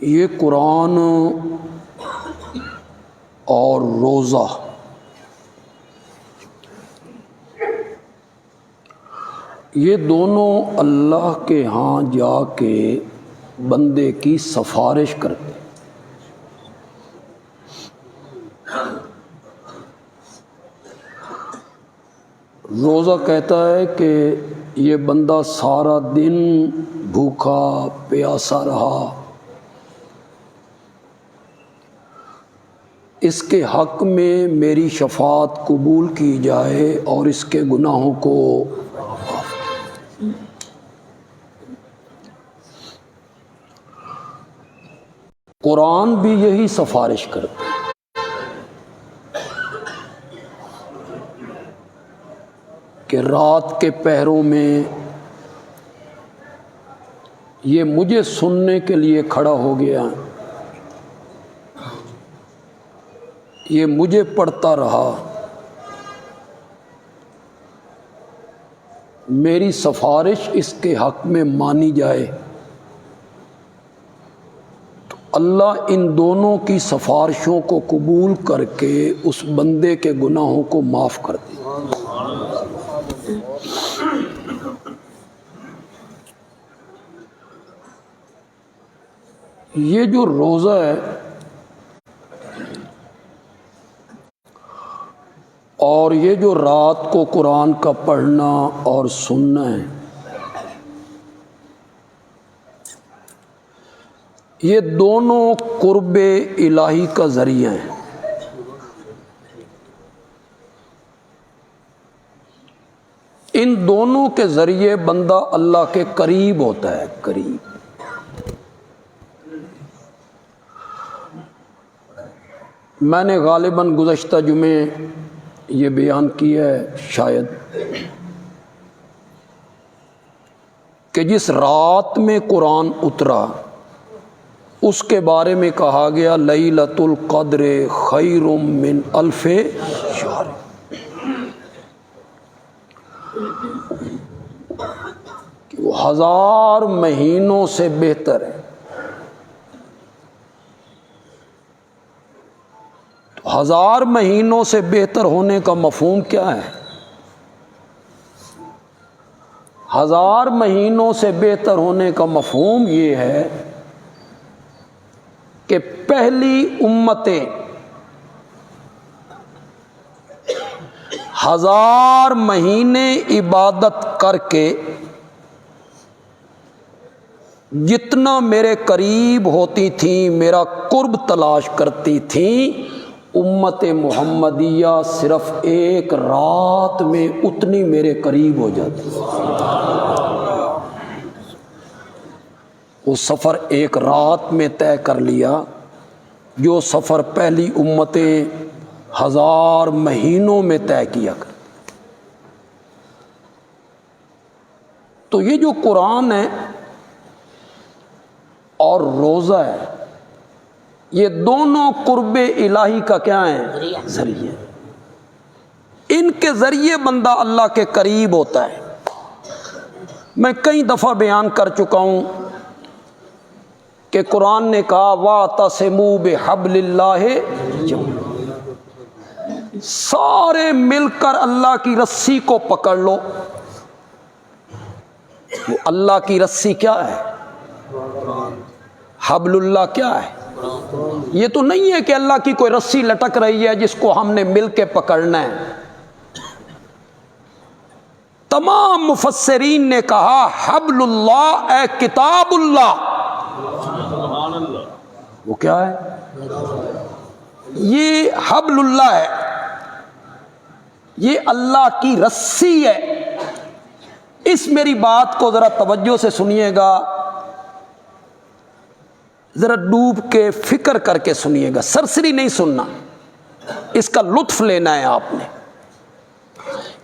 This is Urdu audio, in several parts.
یہ قرآن اور روزہ یہ دونوں اللہ کے ہاں جا کے بندے کی سفارش کرتے ہیں۔ روزہ کہتا ہے کہ یہ بندہ سارا دن بھوکا پیاسا رہا، اس کے حق میں میری شفاعت قبول کی جائے اور اس کے گناہوں کو قرآن بھی یہی سفارش کرتا ہے کہ رات کے پہروں میں یہ مجھے سننے کے لیے کھڑا ہو گیا، یہ مجھے پڑھتا رہا، میری سفارش اس کے حق میں مانی جائے تو اللہ ان دونوں کی سفارشوں کو قبول کر کے اس بندے کے گناہوں کو معاف کر دے۔ یہ جو روزہ ہے اور یہ جو رات کو قرآن کا پڑھنا اور سننا ہے، یہ دونوں قرب الہی کا ذریعہ ہیں۔ ان دونوں کے ذریعے بندہ اللہ کے قریب ہوتا ہے، قریب۔ میں نے غالباً گزشتہ جمعے یہ بیان کیا ہے شاید کہ جس رات میں قرآن اترا اس کے بارے میں کہا گیا لیلۃ القدر خیر من الف شہر، کہ وہ 1000 مہینوں سے بہتر ہے۔ 1000 مہینوں سے بہتر ہونے کا مفہوم کیا ہے؟ 1000 مہینوں سے بہتر ہونے کا مفہوم یہ ہے کہ پہلی امتیں 1000 مہینے عبادت کر کے جتنا میرے قریب ہوتی تھیں، میرا قرب تلاش کرتی تھیں، امت محمدیہ صرف ایک رات میں اتنی میرے قریب ہو جاتی۔ وہ سفر ایک رات میں طے کر لیا جو سفر پہلی امتیں 1000 مہینوں میں طے کیا کرتی۔ تو یہ جو قرآن ہے اور روزہ ہے، یہ دونوں قرب الہی کا کیا ہے؟ ذریعہ۔ ان کے ذریعے بندہ اللہ کے قریب ہوتا ہے۔ میں کئی دفعہ بیان کر چکا ہوں کہ قرآن نے کہا وَاعْتَصِمُوا بِحَبْلِ اللَّهِ جَمِيعًا، سارے مل کر اللہ کی رسی کو پکڑ لو۔ وہ اللہ کی رسی کیا ہے؟ حبل اللہ کیا ہے؟ یہ تو نہیں ہے کہ اللہ کی کوئی رسی لٹک رہی ہے جس کو ہم نے مل کے پکڑنا ہے۔ تمام مفسرین نے کہا حبل اللہ اے کتاب اللہ۔ وہ کیا ہے؟ یہ حبل اللہ ہے، یہ اللہ کی رسی ہے۔ اس میری بات کو ذرا توجہ سے سنیے گا، ذرا ڈوب کے فکر کر کے سنیے گا، سرسری نہیں سننا، اس کا لطف لینا ہے آپ نے۔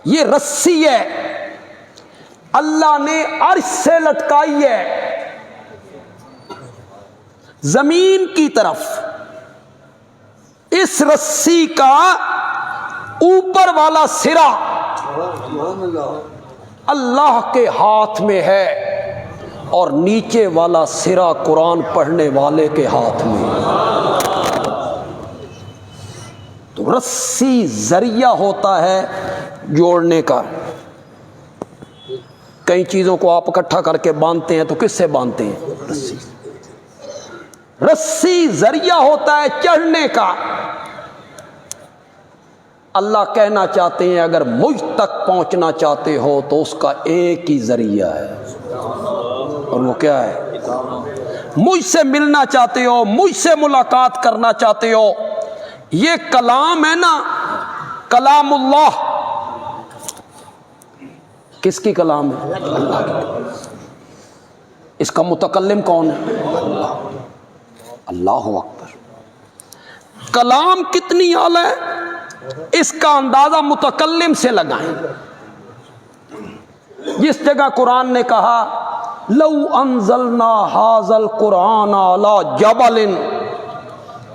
یہ رسی ہے، اللہ نے عرش سے لٹکائی ہے زمین کی طرف۔ اس رسی کا اوپر والا سرا اللہ کے ہاتھ میں ہے، اور نیچے والا سرا قرآن پڑھنے والے کے ہاتھ میں۔ تو رسی ذریعہ ہوتا ہے جوڑنے کا۔ کئی چیزوں کو آپ اکٹھا کر کے باندھتے ہیں تو کس سے باندھتے ہیں؟ رسی۔ رسی ذریعہ ہوتا ہے چڑھنے کا۔ اللہ کہنا چاہتے ہیں اگر مجھ تک پہنچنا چاہتے ہو تو اس کا ایک ہی ذریعہ ہے، اور وہ کیا ہے؟ مجھ سے ملنا چاہتے ہو، مجھ سے ملاقات کرنا چاہتے ہو، یہ کلام ہے نا، کلام اللہ، کس کی کلام ہے؟ اللہ کی۔ اس کا متکلم کون ہے؟ اللہ اکبر۔ کلام کتنی اعلی ہے اس کا اندازہ متکلم سے لگائیں۔ جس جگہ قرآن نے کہا لو انزلنا ھذا القرآن علی جبل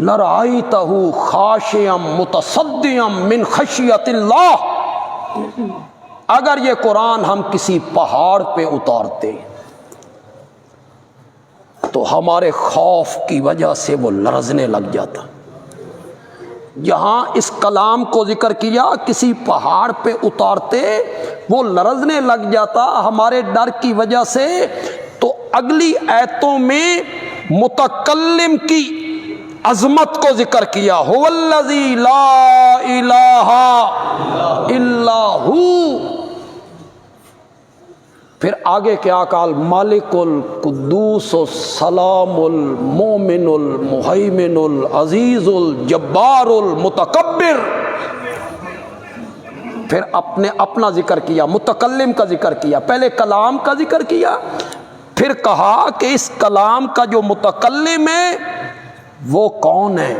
لرأیتہ خاشعا متصدعا من خشیۃ اللہ، اگر یہ قرآن ہم کسی پہاڑ پہ اتارتے تو ہمارے خوف کی وجہ سے وہ لرزنے لگ جاتا۔ جہاں اس کلام کو ذکر کیا کسی پہاڑ پہ اتارتے وہ لرزنے لگ جاتا ہمارے ڈر کی وجہ سے، تو اگلی آیتوں میں متکلم کی عظمت کو ذکر کیا، هو الذی لا الہ الا ہو۔ پھر آگے کیا قال مالک القدوس السلام المومن المہیمن العزیز الجبار المتکبر۔ پھر اپنا ذکر کیا، متکلم کا ذکر کیا، پہلے کلام کا ذکر کیا، پھر کہا کہ اس کلام کا جو متکلم ہے وہ کون ہے؟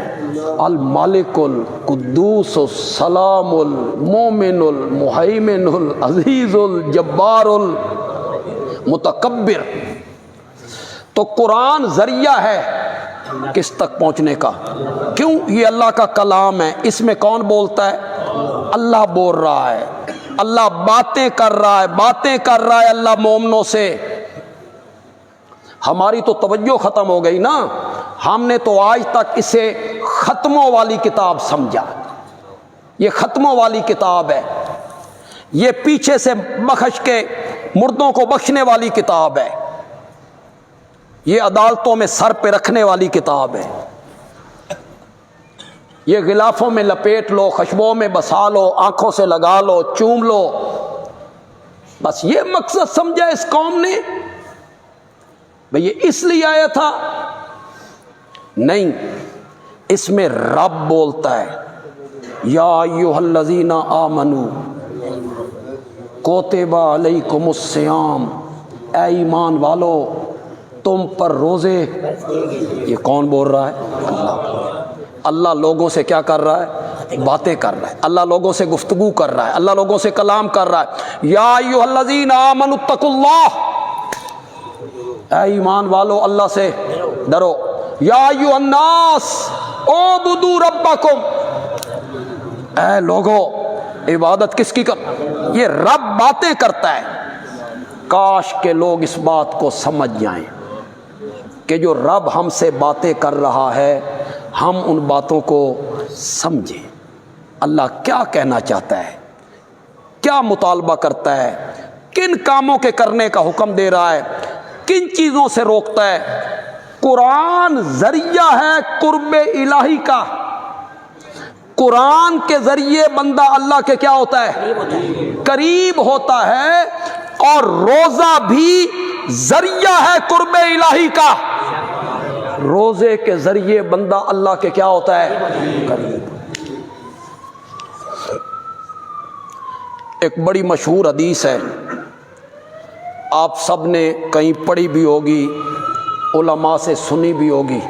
المالک القدوس السلام المومن المہیمن العزیز الجبار المتکبر۔ تو قرآن ذریعہ ہے کس تک پہنچنے کا؟ کیوں؟ یہ اللہ کا کلام ہے، اس میں کون بولتا ہے؟ اللہ بول رہا ہے، اللہ باتیں کر رہا ہے اللہ مومنوں سے۔ ہماری تو توجہ ختم ہو گئی نا، ہم نے تو آج تک اسے ختموں والی کتاب سمجھا۔ یہ ختموں والی کتاب ہے، یہ پیچھے سے بخش کے مردوں کو بخشنے والی کتاب ہے، یہ عدالتوں میں سر پہ رکھنے والی کتاب ہے، یہ غلافوں میں لپیٹ لو، خشبوں میں بسا لو، آنکھوں سے لگا لو، چوم لو، بس یہ مقصد سمجھا اس قوم نے بھئی یہ اس لیے آیا تھا؟ نہیں، اس میں رب بولتا ہے یا ایھا الذین آمنوا کتب علیکم الصیام، اے ایمان والو تم پر روزے۔ یہ کون بول رہا ہے؟ اللہ لوگوں سے کیا کر رہا ہے؟ باتیں کر رہا ہے، اللہ لوگوں سے گفتگو کر رہا ہے، اللہ لوگوں سے کلام کر رہا ہے۔ یا ایھا الذین آمنوا اتقوا اللہ، اے ایمان والو اللہ سے ڈرو۔ یا ایھا الناس اعبدوا ربکم، اے لوگو عبادت کس کی کر؟ یہ رب باتیں کرتا ہے۔ کاش کہ لوگ اس بات کو سمجھ جائیں کہ جو رب ہم سے باتیں کر رہا ہے ہم ان باتوں کو سمجھیں۔ اللہ کیا کہنا چاہتا ہے، کیا مطالبہ کرتا ہے، کن کاموں کے کرنے کا حکم دے رہا ہے، کن چیزوں سے روکتا ہے۔ قرآن ذریعہ ہے قرب الہی کا۔ قرآن کے ذریعے بندہ اللہ کے کیا ہوتا ہے؟ قریب ہوتا ہے، اور روزہ بھی ذریعہ ہے قرب الہی کا۔ روزے کے ذریعے بندہ اللہ کے کیا ہوتا ہے؟ قریب۔ ایک بڑی مشہور حدیث ہے، آپ سب نے کہیں پڑھی بھی ہوگی، علماء سے سنی بھی ہوگی۔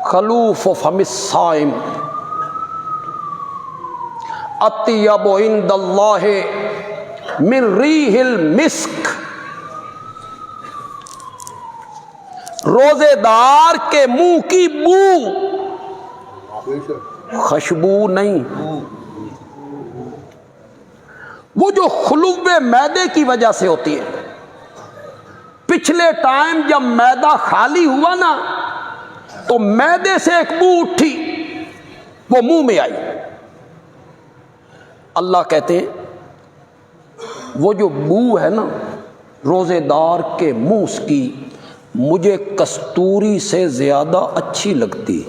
خلوف فم الصائم اطیب عند اللہ من ریح المسک، روزے دار کے منہ کی بو، خوشبو نہیں، وہ جو خلوب معدے کی وجہ سے ہوتی ہے، پچھلے ٹائم جب معدہ خالی ہوا نا تو معدے سے ایک بو اٹھی، وہ منہ میں آئی۔ اللہ کہتے ہیں وہ جو بو ہے نا روزے دار کے منہ کی، مجھے کستوری سے زیادہ اچھی لگتی۔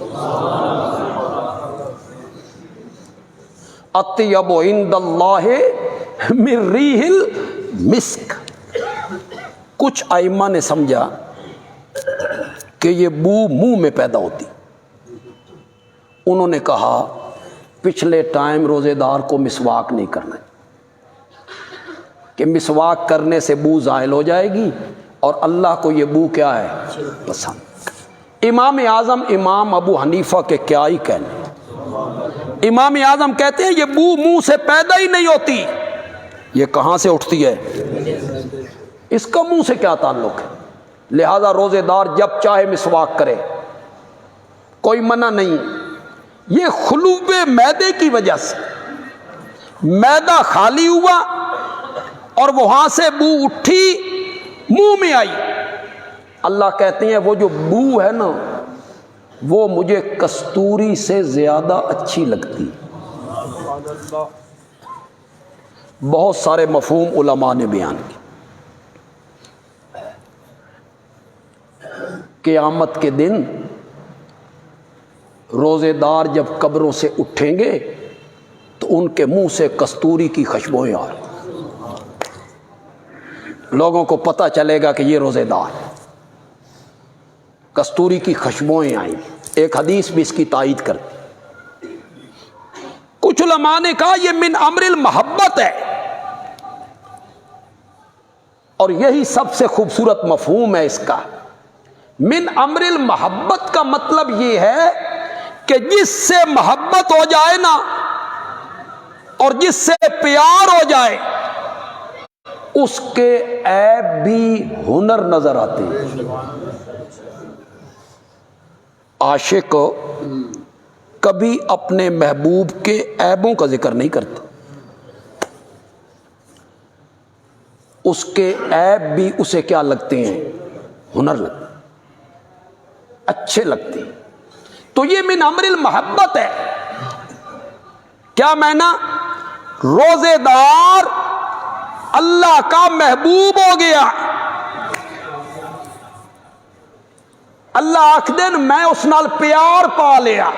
اطیب عند اللہ من ریح المسک۔ کچھ ائمہ نے سمجھا کہ یہ بو منہ میں پیدا ہوتی، انہوں نے کہا پچھلے ٹائم روزے دار کو مسواک نہیں کرنا کہ مسواک کرنے سے بو زائل ہو جائے گی، اور اللہ کو یہ بو کیا ہے؟ پسند۔ امام اعظم امام ابو حنیفہ کے کیا ہی کہنے، امام اعظم کہتے ہیں یہ بو منہ سے پیدا ہی نہیں ہوتی، یہ کہاں سے اٹھتی ہے؟ اس کا منہ سے کیا تعلق ہے؟ لہذا روزے دار جب چاہے مسواک کرے، کوئی منع نہیں۔ یہ خلوب معدے کی وجہ سے معدہ خالی ہوا اور وہاں سے بو اٹھی، منہ میں آئی۔ اللہ کہتے ہیں وہ جو بو ہے نا وہ مجھے کستوری سے زیادہ اچھی لگتی۔ بہت سارے مفہوم علماء نے بیان کی۔ قیامت کے دن روزے دار جب قبروں سے اٹھیں گے تو ان کے منہ سے کستوری کی خوشبوئیں آ رہی، لوگوں کو پتہ چلے گا کہ یہ روزے دار، کستوری کی خوشبوئیں آئیں۔ ایک حدیث بھی اس کی تائید کرتی۔ کچھ علماء نے کہا یہ من امر المحبت ہے، اور یہی سب سے خوبصورت مفہوم ہے اس کا۔ من امر المحبت کا مطلب یہ ہے کہ جس سے محبت ہو جائے نا اور جس سے پیار ہو جائے اس کے عیب بھی ہنر نظر آتے ہیں۔ عاشق کبھی اپنے محبوب کے عیبوں کا ذکر نہیں کرتے، اس کے عیب بھی اسے کیا لگتے ہیں؟ ہنر لگتے، اچھے لگتے ہیں۔ تو یہ من امر المحبت ہے۔ کیا معنی؟ روزے دار اللہ کا محبوب ہو گیا، اللہ آکھ دین میں اس نال پیار پا لیا،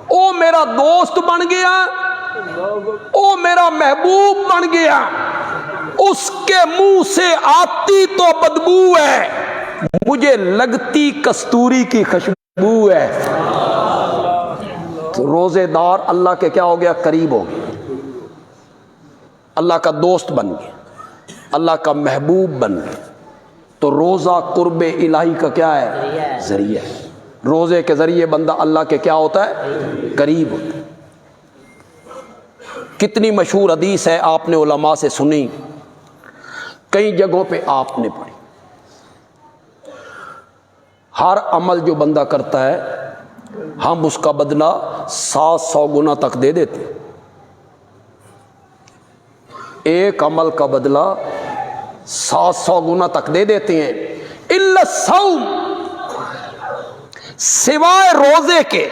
او میرا دوست بن گیا، او میرا محبوب بن گیا۔ اس کے منہ سے آتی تو بدبو ہے، مجھے لگتی کستوری کی خوشبو ہے۔ تو روزے دار اللہ کے کیا ہو گیا؟ قریب ہو گیا، اللہ کا دوست بن گیا، اللہ کا محبوب بن گیا۔ تو روزہ قرب الہی کا کیا ہے؟ ذریعہ ہے۔ روزے کے ذریعے بندہ اللہ کے کیا ہوتا ہے؟ قریب ہوتا ہے۔ کتنی مشہور حدیث ہے، آپ نے علماء سے سنی، کئی جگہوں پہ آپ نے پڑھی۔ ہر عمل جو بندہ کرتا ہے ہم اس کا بدلہ 700 گنا تک دے دیتے، ایک عمل کا بدلہ 700 گنا تک دے دیتے ہیں۔ الا الصوم، سوائے روزے کے،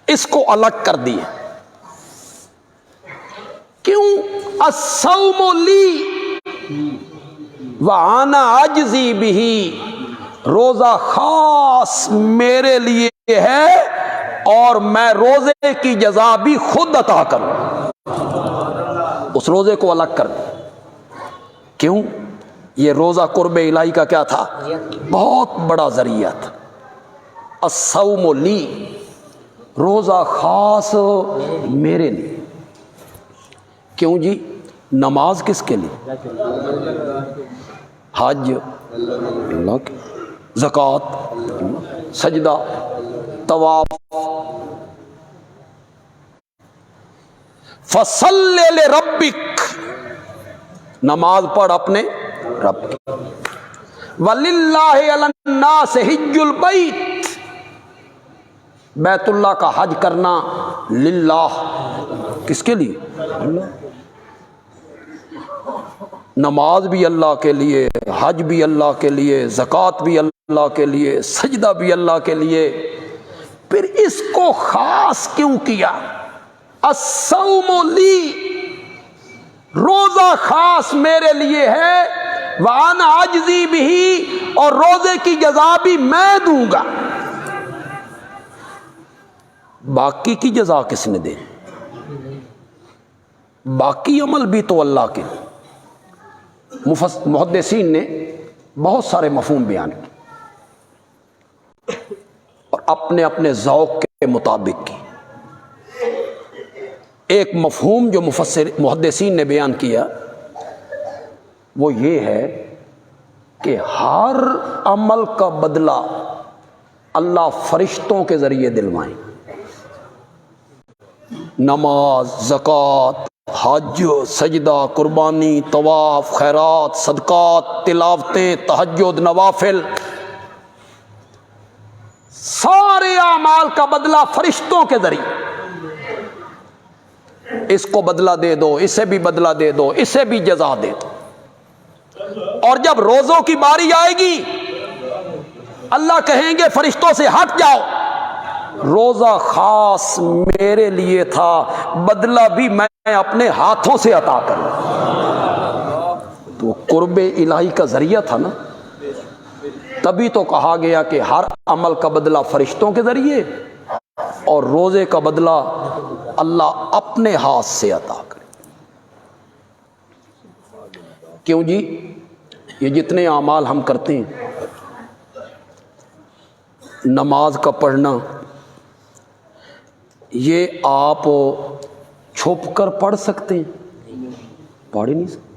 اس کو الگ کر دیے۔ کیوں؟ الصوم لی وانا اجزی بہ، روزہ خاص میرے لیے ہے اور میں روزے کی جزا بھی خود عطا کروں۔ اس روزے کو الگ کر دیں۔ کیوں؟ یہ روزہ قرب الہی کا کیا تھا؟ بہت بڑا ذریعہ تھا۔ الصوم لی، روزہ خاص میرے لیے۔ کیوں جی؟ نماز کس کے لیے؟ حج اللہ کے، زکوٰۃ، سجدہ، طواف۔ فصل لربک، نماز پڑھ اپنے رب کی۔ وللہ علی الناس حج البیت، بیت اللہ کا حج کرنا للہ، کس کے لیے؟ اللہ۔ نماز بھی اللہ کے لیے، حج بھی اللہ کے لیے، زکوٰۃ بھی اللہ کے لیے، سجدہ بھی اللہ کے لیے، پھر اس کو خاص کیوں کیا؟ الصوم لی، روزہ خاص میرے لیے ہے، وَأَنَا أَجْزِي بِهِ، اور روزے کی جزا بھی میں دوں گا، باقی کی جزا کس نے دے؟ باقی عمل بھی تو اللہ کے۔ محدثین نے بہت سارے مفہوم بیان کیے اور اپنے اپنے ذوق کے مطابق کی۔ ایک مفہوم جو محدثین نے بیان کیا وہ یہ ہے کہ ہر عمل کا بدلہ اللہ فرشتوں کے ذریعے دلوائیں، نماز، زکوٰۃ، حج، سجدہ، قربانی، طواف، خیرات، صدقات، تلاوتیں، تہجد، نوافل، سارے اعمال کا بدلہ فرشتوں کے ذریعے، اس کو بدلہ دے دو، اسے بھی بدلہ دے دو، اسے بھی جزا دے دو۔ اور جب روزوں کی باری آئے گی اللہ کہیں گے فرشتوں سے ہٹ جاؤ، روزہ خاص میرے لیے تھا، بدلہ بھی میں اپنے ہاتھوں سے عطا کروں۔ تو قرب الہی کا ذریعہ تھا نا، تبھی تو کہا گیا کہ ہر عمل کا بدلہ فرشتوں کے ذریعے اور روزے کا بدلہ اللہ اپنے ہاتھ سے عطا کرے۔ کیوں جی؟ یہ جتنے اعمال ہم کرتے ہیں، نماز کا پڑھنا، یہ آپ چھپ کر پڑھ سکتے ہیں؟ پڑھ ہی نہیں سکتے۔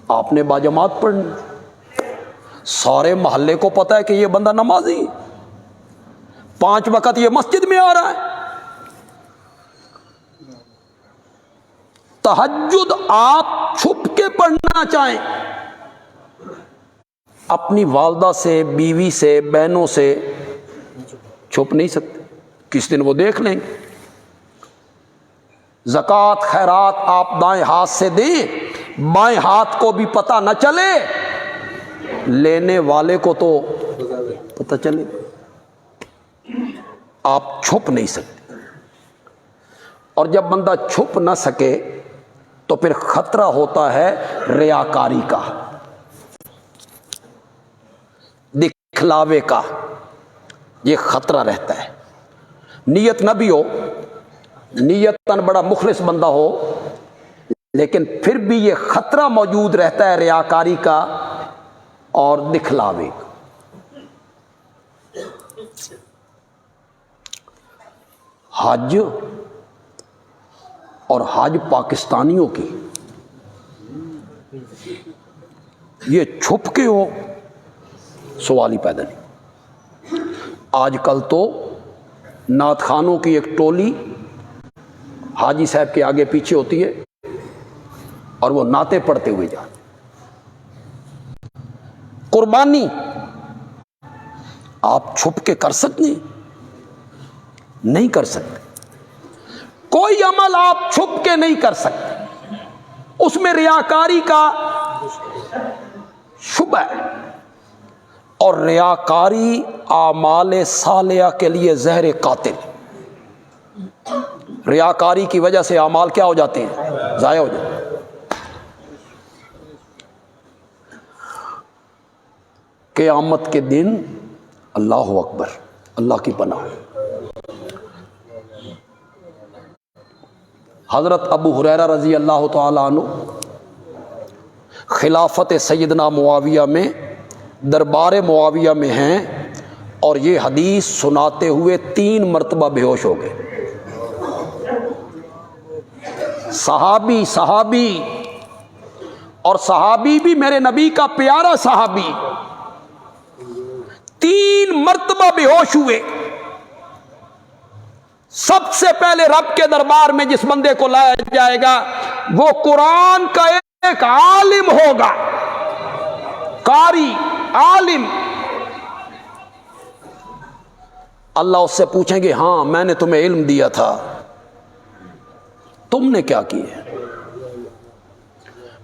آپ نے باجماعت پڑھنی، سارے محلے کو پتہ ہے کہ یہ بندہ نمازی، 5 وقت یہ مسجد میں آ رہا ہے۔ تہجد آپ چھپ کے پڑھنا چاہیں، اپنی والدہ سے، بیوی سے، بہنوں سے چھپ نہیں سکتے، کس دن وہ دیکھ لیں گے۔ زکوٰۃ، خیرات آپ دائیں ہاتھ سے دیں، بائیں ہاتھ کو بھی پتہ نہ چلے، لینے والے کو تو پتہ چلے، آپ چھپ نہیں سکتے۔ اور جب بندہ چھپ نہ سکے تو پھر خطرہ ہوتا ہے ریاکاری کا، دکھلاوے کا، یہ خطرہ رہتا ہے۔ نیت نہ بھی ہو، نیتاً بڑا مخلص بندہ ہو، لیکن پھر بھی یہ خطرہ موجود رہتا ہے ریاکاری کا اور دکھلاوے کا۔ حج اور حج پاکستانیوں کی، یہ چھپ کے ہو سوال ہی پیدا نہیں۔ آج کل تو نعت خوانوں کی ایک ٹولی حاجی صاحب کے آگے پیچھے ہوتی ہے اور وہ نعتیں پڑھتے ہوئے جاتے۔ قربانی آپ چھپ کے کر سکتے ہیں؟ نہیں کر سکتے۔ کوئی عمل آپ چھپ کے نہیں کر سکتے، اس میں ریاکاری کا شبہ ہے، اور ریاکاری اعمال صالحہ کے لیے زہر قاتل۔ ریاکاری کی وجہ سے اعمال کیا ہو جاتے ہیں؟ ضائع ہو جاتے ہیں۔ قیامت کے دن اللہ اکبر، اللہ کی پناہ، حضرت ابو ہریرہ رضی اللہ تعالی عنہ خلافت سیدنا معاویہ میں، دربار معاویہ میں ہیں، اور یہ حدیث سناتے ہوئے 3 مرتبہ بے ہوش ہو گئے۔ صحابی اور صحابی بھی میرے نبی کا پیارا صحابی، 3 مرتبہ بے ہوش ہوئے۔ سب سے پہلے رب کے دربار میں جس بندے کو لایا جائے گا وہ قرآن کا ایک عالم ہوگا، قاری، عالم۔ اللہ اس سے پوچھیں گے ہاں میں نے تمہیں علم دیا تھا، تم نے کیا کیا؟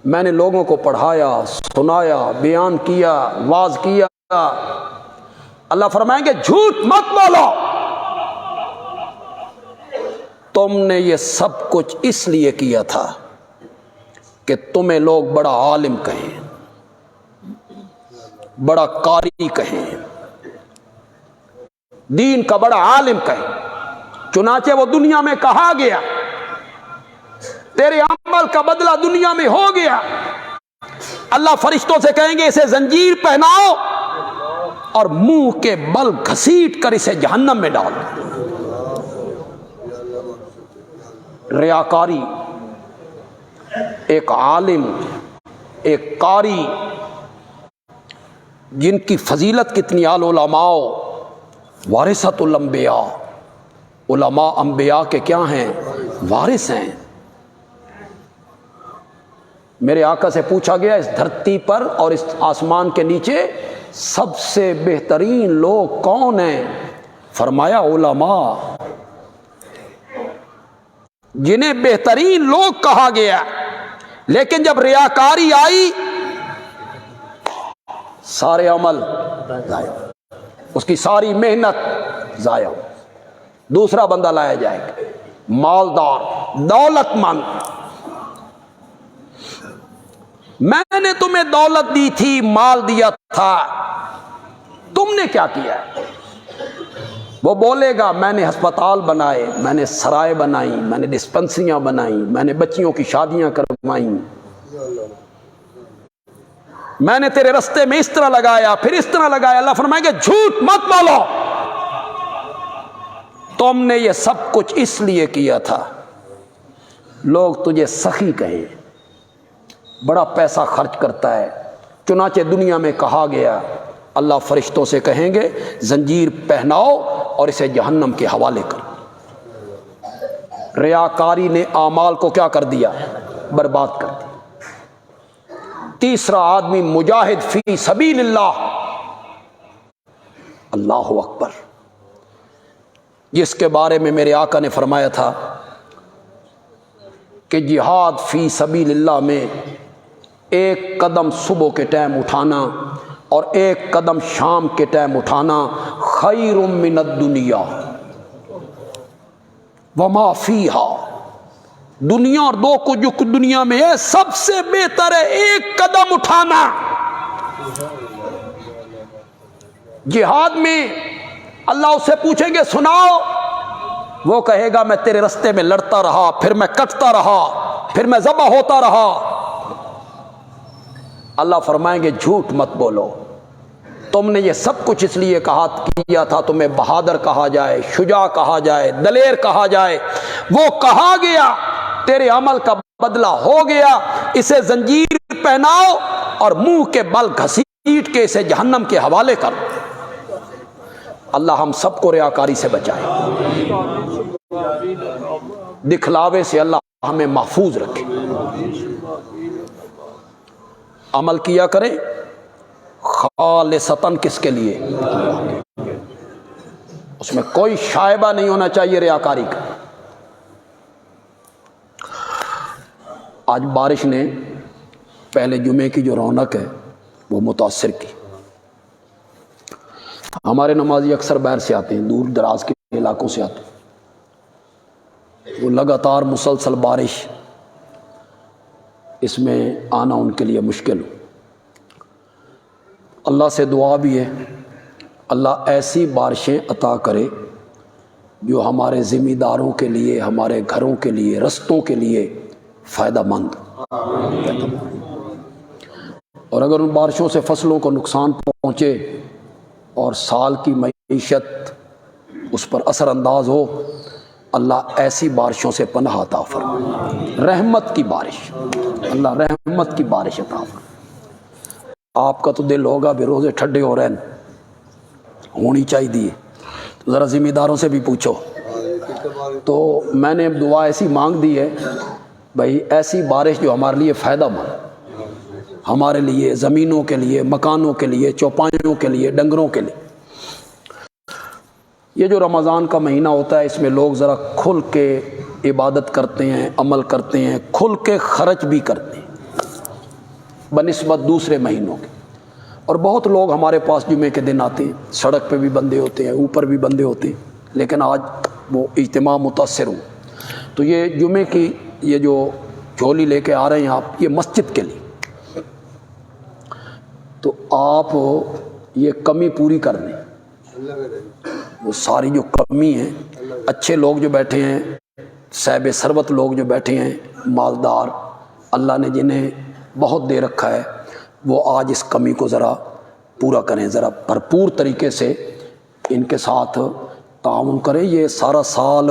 میں نے لوگوں کو پڑھایا، سنایا، بیان کیا، واز کیا۔ اللہ فرمائیں گے جھوٹ مت بولو، تم نے یہ سب کچھ اس لیے کیا تھا کہ تمہیں لوگ بڑا عالم کہیں، بڑا قاری کہیں، دین کا بڑا عالم کہیں۔ چنانچہ وہ دنیا میں کہا گیا، تیرے عمل کا بدلہ دنیا میں ہو گیا۔ اللہ فرشتوں سے کہیں گے اسے زنجیر پہناؤ اور منہ کے بل گھسیٹ کر اسے جہنم میں ڈال دو۔ ریاکاری، ایک عالم، ایک قاری جن کی فضیلت کتنی اعلی، علماء وارثۃ الانبیاء، علماء انبیاء کے کیا ہیں؟ وارث ہیں۔ میرے آقا سے پوچھا گیا اس دھرتی پر اور اس آسمان کے نیچے سب سے بہترین لوگ کون ہیں؟ فرمایا علماء، جنہیں بہترین لوگ کہا گیا، لیکن جب ریاکاری آئی سارے عمل ضائع، اس کی ساری محنت ضائع۔ دوسرا بندہ لایا جائے گا، مالدار، دولت مند۔ میں نے تمہیں دولت دی تھی، مال دیا تھا، تم نے کیا کیا؟ وہ بولے گا میں نے ہسپتال بنائے، میں نے سرائے بنائی، میں نے ڈسپنسریاں بنائی، میں نے بچیوں کی شادیاں کروائیں، میں نے تیرے رستے میں اس طرح لگایا، پھر اس طرح لگایا۔ اللہ فرمائے گا جھوٹ مت بولو، تم نے یہ سب کچھ اس لیے کیا تھا لوگ تجھے سخی کہیں، بڑا پیسہ خرچ کرتا ہے۔ چنانچہ دنیا میں کہا گیا، اللہ فرشتوں سے کہیں گے زنجیر پہناؤ اور اسے جہنم کے حوالے کرو۔ ریاکاری نے اعمال کو کیا کر دیا؟ برباد کر دیا۔ تیسرا آدمی مجاہد فی سبیل اللہ، اللہ اکبر، جس کے بارے میں میرے آقا نے فرمایا تھا کہ جہاد فی سبیل اللہ میں ایک قدم صبح کے ٹائم اٹھانا اور ایک قدم شام کے ٹائم اٹھانا خیر من الدنیا وما فیہا، دنیا اور دو کو جو دنیا میں ہے سب سے بہتر ہے ایک قدم اٹھانا۔ جہاد میں اللہ اس سے پوچھیں گے سناؤ، وہ کہے گا میں تیرے رستے میں لڑتا رہا، پھر میں کٹتا رہا، پھر میں ذبح ہوتا رہا۔ اللہ فرمائیں گے جھوٹ مت بولو، تم نے یہ سب کچھ اس لیے کیا تھا تمہیں بہادر کہا جائے، شجاع کہا جائے، دلیر کہا جائے، وہ کہا گیا، تیرے عمل کا بدلہ ہو گیا، اسے زنجیر پہناؤ اور منہ کے بل گھسیٹ کے اسے جہنم کے حوالے کر۔ اللہ ہم سب کو ریاکاری سے بچائے، دکھلاوے سے اللہ ہمیں محفوظ رکھے۔ عمل کیا کریں خالصتاً، کس کے لیے؟ اس میں کوئی شائبہ نہیں ہونا چاہیے ریاکاری کا۔ آج بارش نے پہلے جمعے کی جو رونق ہے وہ متاثر کی۔ ہمارے نمازی اکثر باہر سے آتے ہیں، دور دراز کے علاقوں سے آتے ہیں، وہ لگاتار مسلسل بارش، اس میں آنا ان کے لیے مشکل ہو۔ اللہ سے دعا بھی ہے اللہ ایسی بارشیں عطا کرے جو ہمارے ذمہ داروں کے لیے، ہمارے گھروں کے لیے، رستوں کے لیے فائدہ مند، اور اگر ان بارشوں سے فصلوں کو نقصان پہنچے اور سال کی معیشت اس پر اثر انداز ہو، اللہ ایسی بارشوں سے پناہ عطا فرمائے، رحمت کی بارش، اللہ رحمت کی بارش عطا فرمائے۔ آپ کا تو دل ہوگا بھی روزے ٹھنڈے ہو رہے ہیں، ہونی چاہیے، تو ذرا ذمہ داروں سے بھی پوچھو۔ تو میں نے دعا ایسی مانگ دی ہے بھائی، ایسی بارش جو ہمارے لیے فائدہ مند، ہمارے لیے، زمینوں کے لیے، مکانوں کے لیے، چوپایوں کے لیے، ڈنگروں کے لیے۔ یہ جو رمضان کا مہینہ ہوتا ہے اس میں لوگ ذرا کھل کے عبادت کرتے ہیں، عمل کرتے ہیں، کھل کے خرچ بھی کرتے ہیں۔ بنسبت دوسرے مہینوں کے. اور بہت لوگ ہمارے پاس جمعے کے دن آتے ہیں, سڑک پہ بھی بندے ہوتے ہیں, اوپر بھی بندے ہوتے ہیں, لیکن آج وہ اجتماع متاثر ہوں. تو یہ جمعے کی یہ جو جھولی لے کے آ رہے ہیں آپ, یہ مسجد کے لیے, تو آپ یہ کمی پوری کر دیں. وہ ساری جو کمی ہے, اچھے لوگ جو بیٹھے ہیں, صاحب ثروت لوگ جو بیٹھے ہیں, مالدار, اللہ نے جنہیں بہت دے رکھا ہے, وہ آج اس کمی کو ذرا پورا کریں, ذرا بھرپور طریقے سے ان کے ساتھ تعاون کریں. یہ سارا سال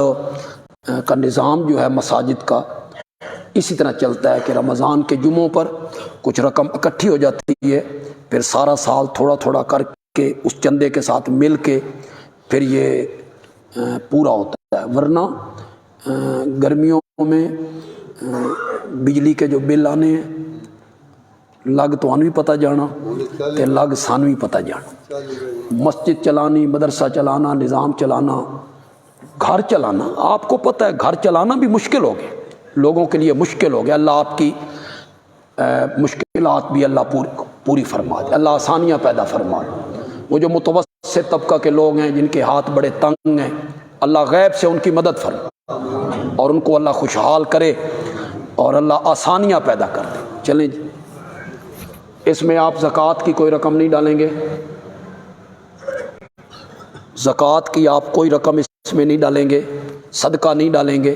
کا نظام جو ہے مساجد کا اسی طرح چلتا ہے کہ رمضان کے جمعوں پر کچھ رقم اکٹھی ہو جاتی ہے, پھر سارا سال تھوڑا تھوڑا کر کے اس چندے کے ساتھ مل کے پھر یہ پورا ہوتا ہے. ورنہ گرمیوں میں بجلی کے جو بل آنے ہیں, لگ تو بھی پتہ جانا کہ لگ سان بھی پتہ جانا. مسجد چلانی, مدرسہ چلانا, نظام چلانا, گھر چلانا, آپ کو پتہ ہے گھر چلانا بھی مشکل ہو گیا, لوگوں کے لیے مشکل ہو گیا. اللہ آپ کی مشکلات بھی اللہ پوری فرما دے, اللہ آسانیاں پیدا فرما دے. وہ جو متوسط طبقہ کے لوگ ہیں جن کے ہاتھ بڑے تنگ ہیں, اللہ غیب سے ان کی مدد فرما اور ان کو اللہ خوشحال کرے اور اللہ آسانیاں پیدا کر دے. چلیں جی, اس میں آپ زکوٰۃ کی کوئی رقم نہیں ڈالیں گے, زکوٰۃ کی آپ کوئی رقم اس میں نہیں ڈالیں گے, صدقہ نہیں ڈالیں گے,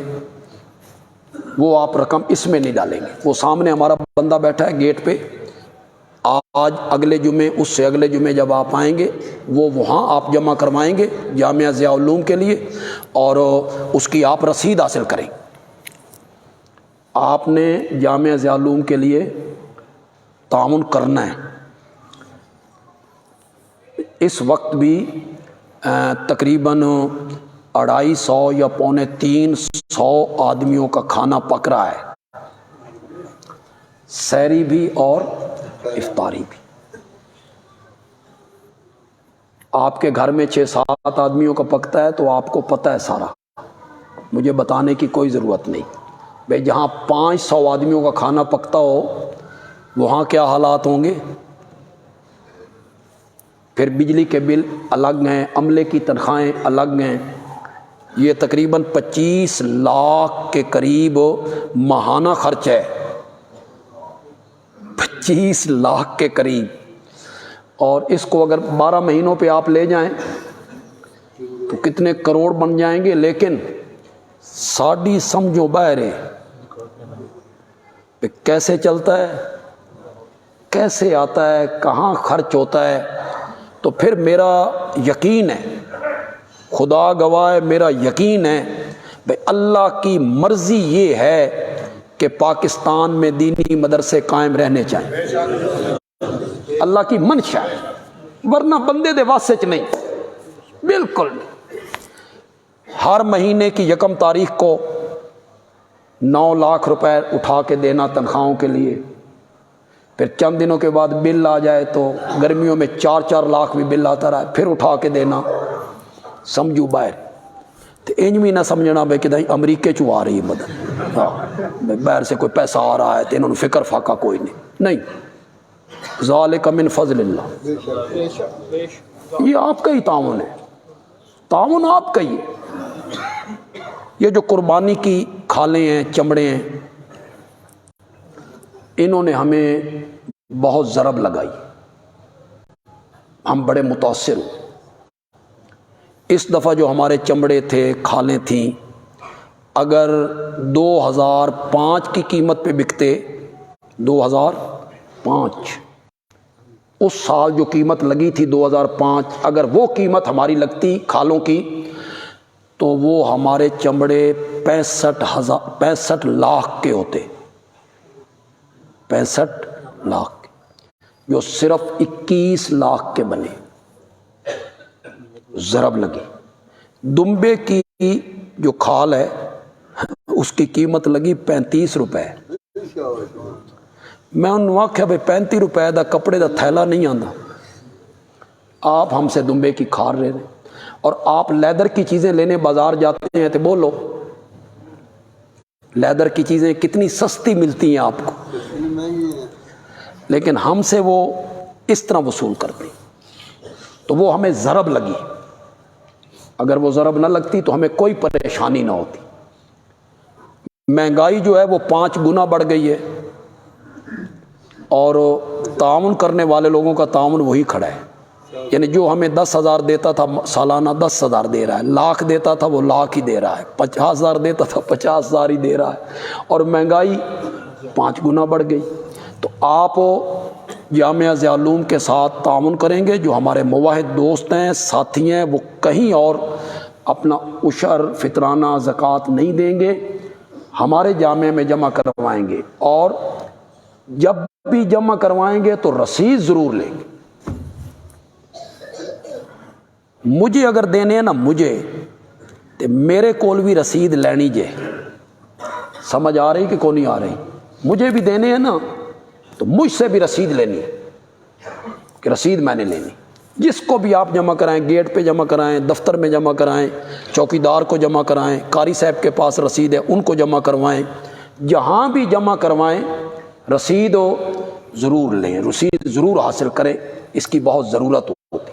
وہ آپ رقم اس میں نہیں ڈالیں گے. وہ سامنے ہمارا بندہ بیٹھا ہے گیٹ پہ, آج اگلے جمعے, اس سے اگلے جمعے جب آپ آئیں گے وہ وہاں آپ جمع کروائیں گے جامعہ ضیاء العلوم کے لیے, اور اس کی آپ رسید حاصل کریں. آپ نے جامعہ ضیاء العلوم کے لیے تعاون کرنا ہے. اس وقت بھی تقریباً 250 یا 350 آدمیوں کا کھانا پک رہا ہے, سحری بھی اور افطاری بھی. آپ کے گھر میں 6-7 آدمیوں کا پکتا ہے تو آپ کو پتہ ہے سارا, مجھے بتانے کی کوئی ضرورت نہیں. بھئی جہاں 500 آدمیوں کا کھانا پکتا ہو وہاں کیا حالات ہوں گے. پھر بجلی کے بل الگ ہیں, عملے کی تنخواہیں الگ ہیں. یہ تقریباً 25 لاکھ کے قریب ماہانہ خرچ ہے, 25 لاکھ کے قریب. اور اس کو اگر 12 مہینوں پہ آپ لے جائیں تو کتنے کروڑ بن جائیں گے. لیکن ساڑی سمجھو بہرے کیسے چلتا ہے, کیسے آتا ہے, کہاں خرچ ہوتا ہے. تو پھر میرا یقین ہے, خدا گواہ ہے, میرا یقین ہے بھئی اللہ کی مرضی یہ ہے کہ پاکستان میں دینی مدرسے قائم رہنے چاہیے. اللہ کی منشا ہے, ورنہ بندے دے واسطے چ نہیں, بالکل نہیں. ہر مہینے کی 1 تاریخ کو 9 لاکھ روپے اٹھا کے دینا تنخواہوں کے لیے, پھر چند دنوں کے بعد بل آ جائے تو گرمیوں میں 4-4 لاکھ بھی بل آتا رہا, پھر اٹھا کے دینا. سمجھو باہر تو انج بھی نہ سمجھنا بھائی کہ امریکہ چو آ رہی ہے مدد, ہاں باہر سے کوئی پیسہ آ رہا ہے تو انہوں نے فکر فاقہ کوئی نہیں. ذالک من فضل اللہ, یہ آپ کا ہی تعاون ہے, تعاون آپ کا ہی ہے. یہ جو قربانی کی کھالیں ہیں, چمڑے ہیں, انہوں نے ہمیں بہت ضرب لگائی, ہم بڑے متاثر ہوئے. اس دفعہ جو ہمارے چمڑے تھے, کھالیں تھیں, اگر 2005 کی قیمت پہ بکتے, 2005 اس سال جو قیمت لگی تھی 2005, اگر وہ قیمت ہماری لگتی کھالوں کی تو وہ ہمارے چمڑے 65 لاکھ کے ہوتے. 65 لاکھ, جو صرف 21 لاکھ کے بنے. ضرب لگی. دمبے کی جو کھال ہے اس کی قیمت لگی 35 روپے. میں انہوں نے آکھیا بھائی 35 روپے دا کپڑے دا تھیلا نہیں آندا, آپ ہم سے دمبے کی کھار رہے ہیں. اور آپ لیدر کی چیزیں لینے بازار جاتے ہیں تو بولو لیدر کی چیزیں کتنی سستی ملتی ہیں آپ کو. لیکن ہم سے وہ اس طرح وصول کرتے تو وہ ہمیں ضرب لگی. اگر وہ ضرب نہ لگتی تو ہمیں کوئی پریشانی نہ ہوتی. مہنگائی جو ہے وہ 5 گنا بڑھ گئی ہے اور تعاون کرنے والے لوگوں کا تعاون وہی کھڑا ہے. یعنی جو ہمیں 10,000 دیتا تھا سالانہ 10,000 دے رہا ہے, لاکھ دیتا تھا وہ لاکھ ہی دے رہا ہے, 50,000 دیتا تھا 50,000 ہی دے رہا ہے, اور مہنگائی 5 گنا بڑھ گئی. تو آپ جامعہ ضیاء العلوم کے ساتھ تعاون کریں گے. جو ہمارے موحد دوست ہیں, ساتھی ہیں, وہ کہیں اور اپنا عشر فطرانہ زکوٰۃ نہیں دیں گے, ہمارے جامعہ میں جمع کروائیں گے. اور جب بھی جمع کروائیں گے تو رسید ضرور لیں گے. مجھے اگر دینے ہیں نا, مجھے تو میرے کول بھی رسید لینی جے. سمجھ آ رہی کہ کون نہیں آ رہی؟ مجھے بھی دینے ہیں نا تو مجھ سے بھی رسید لینی کہ رسید میں نے لینی. جس کو بھی آپ جمع کرائیں, گیٹ پہ جمع کرائیں, دفتر میں جمع کرائیں, چوکیدار کو جمع کرائیں, قاری صاحب کے پاس رسید ہے ان کو جمع کروائیں, جہاں بھی جمع کروائیں رسید ہو ضرور لیں, رسید ضرور حاصل کریں, اس کی بہت ضرورت ہوتی.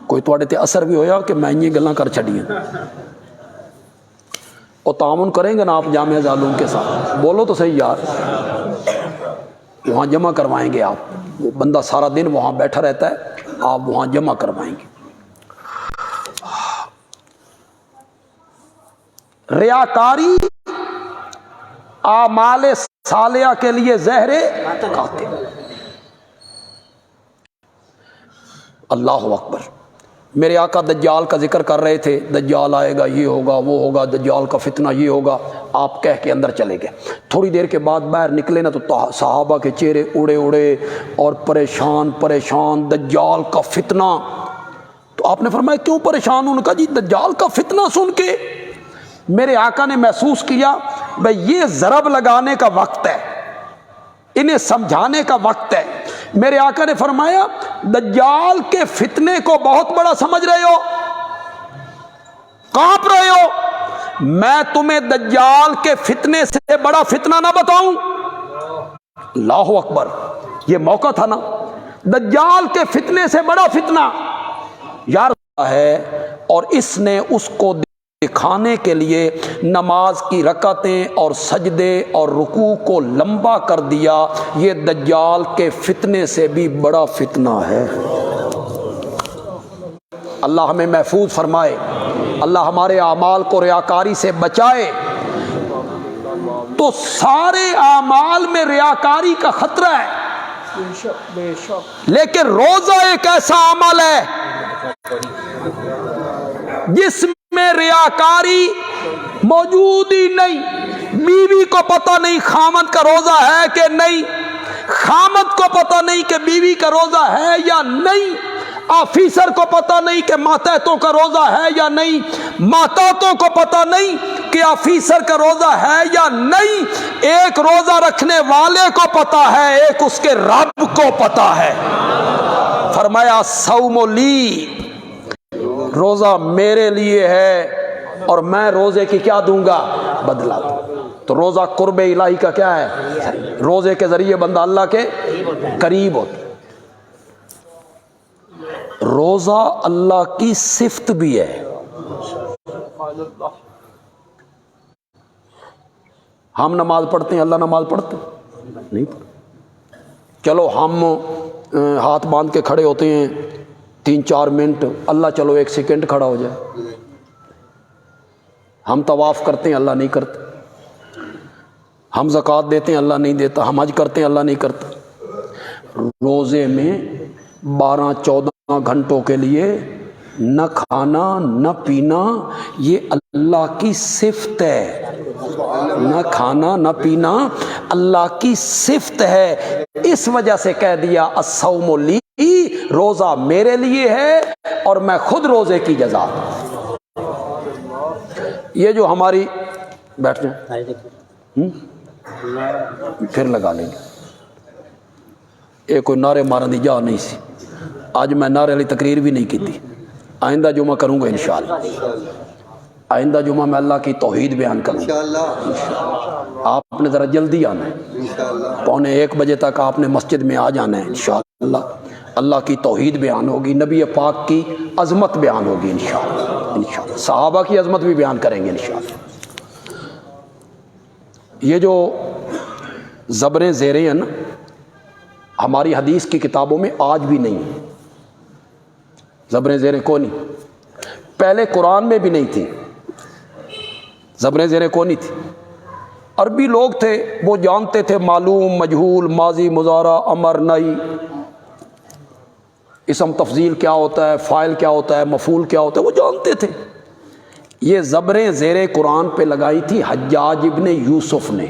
کوئی تواڈے تے اثر بھی ہویا کہ میں یہ گلاں کر چھڑیاں؟ اور تعاون کریں گے نا آپ جامعہ ضیاء العلوم کے ساتھ؟ بولو تو صحیح یار. وہاں جمع کروائیں گے آپ, وہ بندہ سارا دن وہاں بیٹھا رہتا ہے, آپ وہاں جمع کروائیں گے. ریاکاری اعمال صالحہ کے لیے زہر قاتل. اللہ اکبر. میرے آقا دجال کا ذکر کر رہے تھے, دجال آئے گا, یہ ہوگا, وہ ہوگا, دجال کا فتنہ یہ ہوگا. آپ کہہ کے اندر چلے گئے. تھوڑی دیر کے بعد باہر نکلے نا تو صحابہ کے چہرے اڑے اڑے اور پریشان پریشان, دجال کا فتنہ. تو آپ نے فرمایا کیوں پریشان ہو؟ ان کا جی دجال کا فتنہ سن کے میرے آقا نے محسوس کیا بھئی یہ ضرب لگانے کا وقت ہے, انہیں سمجھانے کا وقت ہے. میرے آقا نے فرمایا دجال کے فتنے کو بہت بڑا سمجھ رہے ہو, کانپ رہے ہو, میں تمہیں دجال کے فتنے سے بڑا فتنہ نہ بتاؤں؟ اللہ اکبر. یہ موقع تھا نا, دجال کے فتنے سے بڑا فتنہ یار ہے, اور اس نے اس کو دکھانے کے لیے نماز کی رکعتیں اور سجدے اور رکوع کو لمبا کر دیا. یہ دجال کے فتنے سے بھی بڑا فتنہ ہے. اللہ ہمیں محفوظ فرمائے, اللہ ہمارے اعمال کو ریاکاری سے بچائے. تو سارے اعمال میں ریاکاری کا خطرہ ہے, لیکن روزہ ایک ایسا عمل ہے جس میں ریاکاری موجود ہی نہیں. بیوی کو پتہ نہیں خامد کا روزہ ہے کہ نہیں, خامد کو پتہ نہیں کہ بیوی کا روزہ ہے یا نہیں, آفیسر کو پتہ نہیں کہ ماتحتوں کا روزہ ہے یا نہیں, ماتحتوں کو پتہ نہیں کہ آفیسر کا روزہ ہے یا نہیں. ایک روزہ رکھنے والے کو پتہ ہے, ایک اس کے رب کو پتہ ہے. فرمایا صوم لی, روزہ میرے لیے ہے اور میں روزے کی کیا دوں گا؟ بدلہ دوں. تو روزہ قرب الہی کا کیا ہے؟ روزے کے ذریعے بندہ اللہ کے قریب ہوتا. روزہ اللہ کی صفت بھی ہے. ہم نماز پڑھتے ہیں, اللہ نماز پڑھتے نہیں پڑھتے. چلو ہم ہاتھ باندھ کے کھڑے ہوتے ہیں 3-4 منٹ, اللہ چلو 1 سیکنڈ کھڑا ہو جائے. ہم طواف کرتے ہیں, اللہ نہیں کرتے. ہم زکوٰۃ دیتے ہیں, اللہ نہیں دیتا. ہم حج کرتے ہیں, اللہ نہیں کرتا. روزے میں 12-14 گھنٹوں کے لیے نہ کھانا نہ پینا, یہ اللہ کی صفت ہے. نہ کھانا نہ پینا اللہ کی صفت ہے. اس وجہ سے کہہ دیا الصوم لی, روزہ میرے لیے ہے اور میں خود روزے کی جزا. یہ جو ہماری بیٹھ جائیں پھر لگا لیں گے. یہ کوئی نعرے مارن دی جا نہیں سی. آج میں نعرے والی تقریر بھی نہیں کی تھی. آئندہ جمعہ کروں گا انشاءاللہ. آئندہ جمعہ میں اللہ کی توحید بیان کروں گا. آپ نے ذرا جلدی آنا ہے، 12:45 تک آپ نے مسجد میں آ جانا ہے انشاءاللہ۔ اللہ کی توحید بیان ہوگی، نبی پاک کی عظمت بیان ہوگی انشاءاللہ، صحابہ کی عظمت بھی بیان کریں گے انشاءاللہ۔ یہ جو زبریں زیریں ہیں نا، ہماری حدیث کی کتابوں میں آج بھی نہیں ہیں، زبریں زیریں کو نہیں، پہلے قرآن میں بھی نہیں تھی زبریں زیریں کو نہیں تھی۔ عربی لوگ تھے، وہ جانتے تھے معلوم، مجہول، ماضی، مضارع، امر، نہی، اسم تفضیل کیا ہوتا ہے، فاعل کیا ہوتا ہے، مفعول کیا ہوتا ہے، وہ جانتے تھے۔ یہ زبریں زیریں قرآن پہ لگائی تھی حجاج ابن یوسف نے۔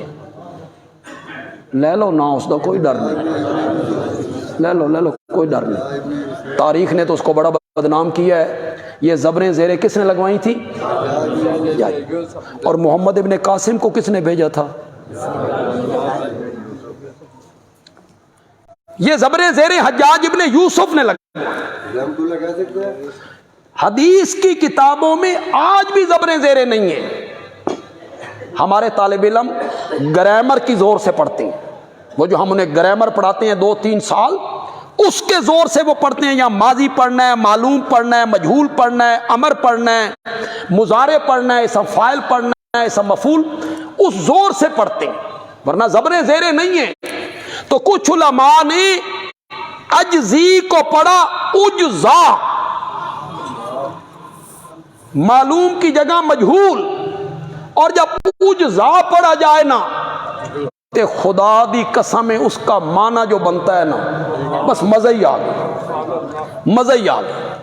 لے لو نا، اس کا کوئی ڈر نہیں، لے لو کوئی ڈر نہیں۔ تاریخ نے تو اس کو بڑا بدنام کیا ہے۔ یہ زبریں زیریں کس نے لگوائی تھی؟ اور محمد ابن قاسم کو کس نے بھیجا تھا؟ یہ زبریں زیریں حجاج ابن یوسف نے لگوائی۔ حدیث کی کتابوں میں آج بھی زبریں زیریں نہیں ہیں۔ ہمارے طالب علم گرامر کی زور سے پڑھتے ہیں، وہ جو ہم انہیں گرامر پڑھاتے ہیں 2-3 سال، اس کے زور سے وہ پڑھتے ہیں۔ یا ماضی پڑھنا ہے، معلوم پڑھنا ہے، مجہول پڑھنا ہے، امر پڑھنا ہے، مضارع پڑھنا ہے، اسم فاعل پڑھنا ہے، اسم مفعول، اس زور سے پڑھتے ہیں، ورنہ زبریں زیریں نہیں ہیں۔ تو کچھ علماء نے اجزی کو پڑھا اجزا، معلوم کی جگہ مجہول، اور جب اجزا پڑھا جائے نا، تے خدا دی قسم ہے اس کا معنی جو بنتا ہے نا، بس مزہ ہی آ گیا، مزہ ہی آ گیا۔